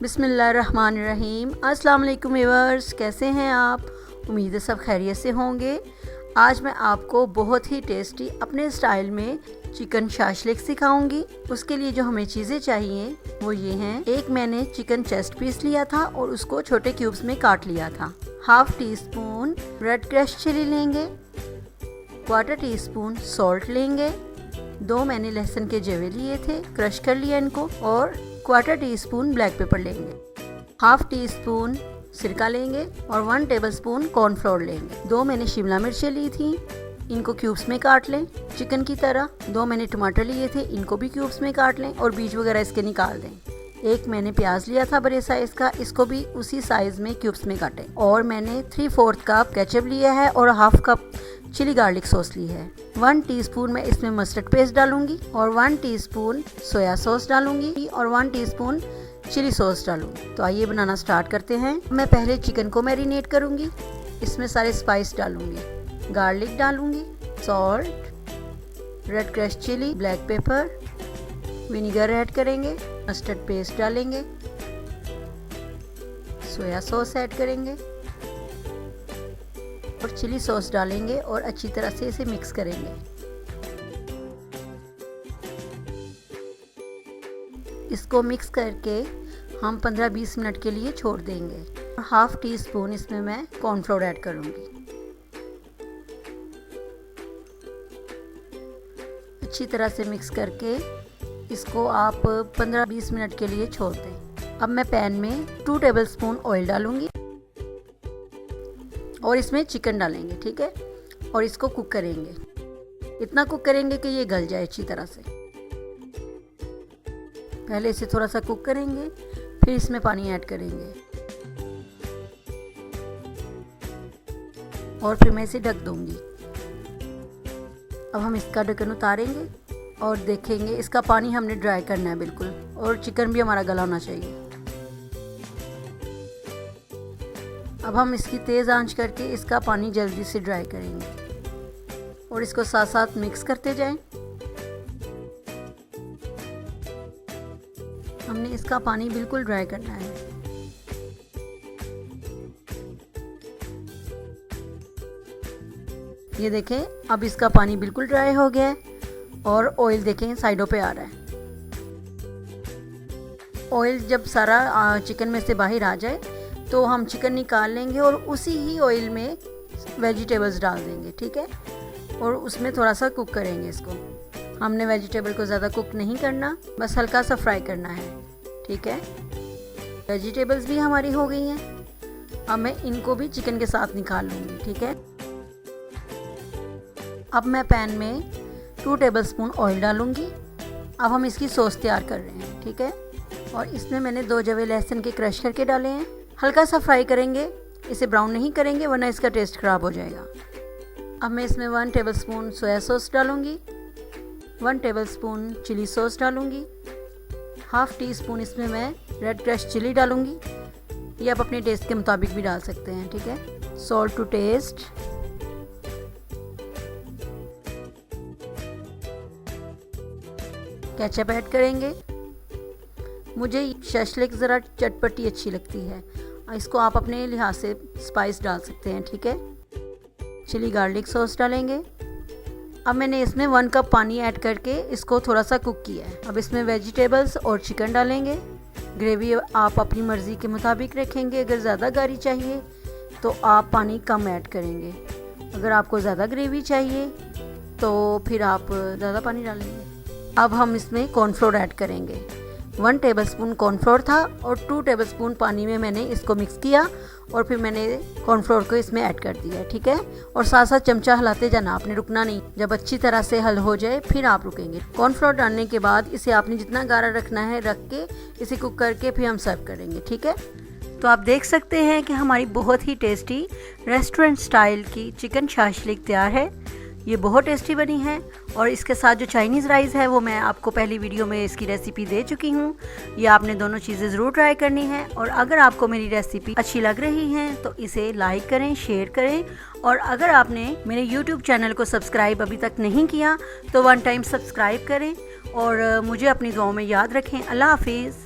बिस्मिल्लाहिर्रहमानिर्रहीम। अस्सलाम वालेकुम व्यूअर्स, कैसे हैं आप? उम्मीद है सब खैरियत से होंगे। आज मैं आपको बहुत ही टेस्टी अपने स्टाइल में चिकन शाशलिक सिखाऊंगी। उसके लिए जो हमें चीज़ें चाहिए वो ये हैं। एक मैंने चिकन चेस्ट पीस लिया था और उसको छोटे क्यूब्स में काट लिया था। Half teaspoon red crush chilli लेंगे, क्वार्टर टी स्पून सॉल्ट लेंगे, 2 मैंने लहसुन के जवे लिए थे, क्रश कर लिया इनको, और quarter tea spoon black pepper लेंगे, हाफ टी स्पून सिरका लेंगे और 1 टेबलस्पून कॉर्नफ्लोर लेंगे। 2 मैंने शिमला मिर्चें ली थी, इनको क्यूब्स में काट लें चिकन की तरह। 2 मैंने टमाटर लिए थे, इनको भी क्यूब्स में काट लें और बीज वगैरह इसके निकाल दें। 1 मैंने प्याज लिया था बड़े साइज का, इसको भी उसी साइज में क्यूब्स में काटें। और मैंने 3/4 कप केचप लिया है और half cup chilli garlic sauce ली है। 1 टीस्पून मैं इसमें मस्टर्ड पेस्ट डालूंगी और 1 टीस्पून सोया सॉस डालूंगी और 1 टीस्पून चिली सॉस डालूंगी। तो आइए बनाना स्टार्ट करते हैं। मैं पहले चिकन को मैरिनेट करूंगी। इसमें सारे स्पाइस डालूंगी, गार्लिक डालूंगी, salt, red crush chilli, black pepper, vinegar add करेंगे, मस्टर्ड पेस्ट डालेंगे, सोया सॉस ऐड करेंगे और चिली सॉस डालेंगे और अच्छी तरह से इसे मिक्स करेंगे। इसको मिक्स करके हम 15-20 मिनट के लिए छोड़ देंगे। हाफ टी स्पून इसमें मैं कॉर्नफ्लोर ऐड करूंगी। अच्छी तरह से मिक्स करके इसको आप 15-20 मिनट के लिए छोड़ दें। अब मैं पैन में 2 टेबलस्पून ऑयल डालूंगी और इसमें चिकन डालेंगे, ठीक है, और इसको कुक करेंगे। इतना कुक करेंगे कि ये गल जाए अच्छी तरह से। पहले इसे थोड़ा सा कुक करेंगे, फिर इसमें पानी ऐड करेंगे और फिर मैं इसे ढक दूंगी। अब हम इसका ढक्कन उतारेंगे और देखेंगे इसका पानी हमने ड्राई करना है बिल्कुल, और चिकन भी हमारा गला होना चाहिए। अब हम इसकी तेज़ आंच करके इसका पानी जल्दी से ड्राई करेंगे और इसको साथ साथ मिक्स करते जाएं। हमने इसका पानी बिल्कुल ड्राई करना है। ये देखें, अब इसका पानी बिल्कुल ड्राई हो गया है और ऑयल देखें साइडों पे आ रहा है। ऑयल जब सारा चिकन में से बाहर आ जाए तो हम चिकन निकाल लेंगे और उसी ही ऑयल में वेजिटेबल्स डाल देंगे, ठीक है, और उसमें थोड़ा सा कुक करेंगे इसको। हमने वेजिटेबल को ज़्यादा कुक नहीं करना, बस हल्का सा फ्राई करना है, ठीक है। वेजिटेबल्स भी हमारी हो गई हैं। अब मैं इनको भी चिकन के साथ निकाल लूँगी, ठीक है। अब मैं पैन में 2 टेबलस्पून ऑयल डालूँगी। अब हम इसकी सॉस तैयार कर रहे हैं, ठीक है, और इसमें मैंने 2 जवे लहसुन के क्रश करके डाले हैं। हल्का सा फ्राई करेंगे, इसे ब्राउन नहीं करेंगे वरना इसका टेस्ट ख़राब हो जाएगा। अब मैं इसमें 1 टेबलस्पून सोया सॉस डालूंगी, 1 टेबलस्पून चिली सॉस डालूंगी, हाफ टी स्पून इसमें मैं रेड क्रश चिली डालूंगी। ये आप अपने टेस्ट के मुताबिक भी डाल सकते हैं, ठीक है। Salt to taste, ketchup add करेंगे। मुझे शाशलिक ज़रा चटपटी अच्छी लगती है, इसको आप अपने लिहाज से स्पाइस डाल सकते हैं, ठीक है। चिली गार्लिक सॉस डालेंगे। अब मैंने इसमें 1 कप पानी ऐड करके इसको थोड़ा सा कुक किया है। अब इसमें वेजिटेबल्स और चिकन डालेंगे। ग्रेवी आप अपनी मर्ज़ी के मुताबिक रखेंगे। अगर ज़्यादा गाढ़ी चाहिए तो आप पानी कम ऐड करेंगे, अगर आपको ज़्यादा ग्रेवी चाहिए तो फिर आप ज़्यादा पानी डालेंगे। अब हम इसमें कॉर्नफ्लोर ऐड करेंगे। 1 टेबलस्पून कॉर्नफ्लोर था और 2 टेबलस्पून पानी में मैंने इसको मिक्स किया और फिर मैंने कॉर्नफ्लोर को इसमें ऐड कर दिया, ठीक है। और साथ साथ चमचा हिलाते जाना, आपने रुकना नहीं। जब अच्छी तरह से हल हो जाए फिर आप रुकेंगे। कॉर्नफ्लोर डालने के बाद इसे आपने जितना गाढ़ा रखना है रख के इसे कुक करके फिर हम सर्व करेंगे, ठीक है। तो आप देख सकते हैं कि हमारी बहुत ही टेस्टी रेस्टोरेंट स्टाइल की चिकन शाशलिक तैयार है। ये बहुत टेस्टी बनी है और इसके साथ जो चाइनीज़ राइस है वो मैं आपको पहली वीडियो में इसकी रेसिपी दे चुकी हूँ। ये आपने दोनों चीज़ें ज़रूर ट्राई करनी है और अगर आपको मेरी रेसिपी अच्छी लग रही है तो इसे लाइक करें, शेयर करें और अगर आपने मेरे यूट्यूब चैनल को सब्सक्राइब अभी तक नहीं किया तो 1 टाइम सब्सक्राइब करें और मुझे अपनी दुआओं में याद रखें। अल्लाह हाफिज़।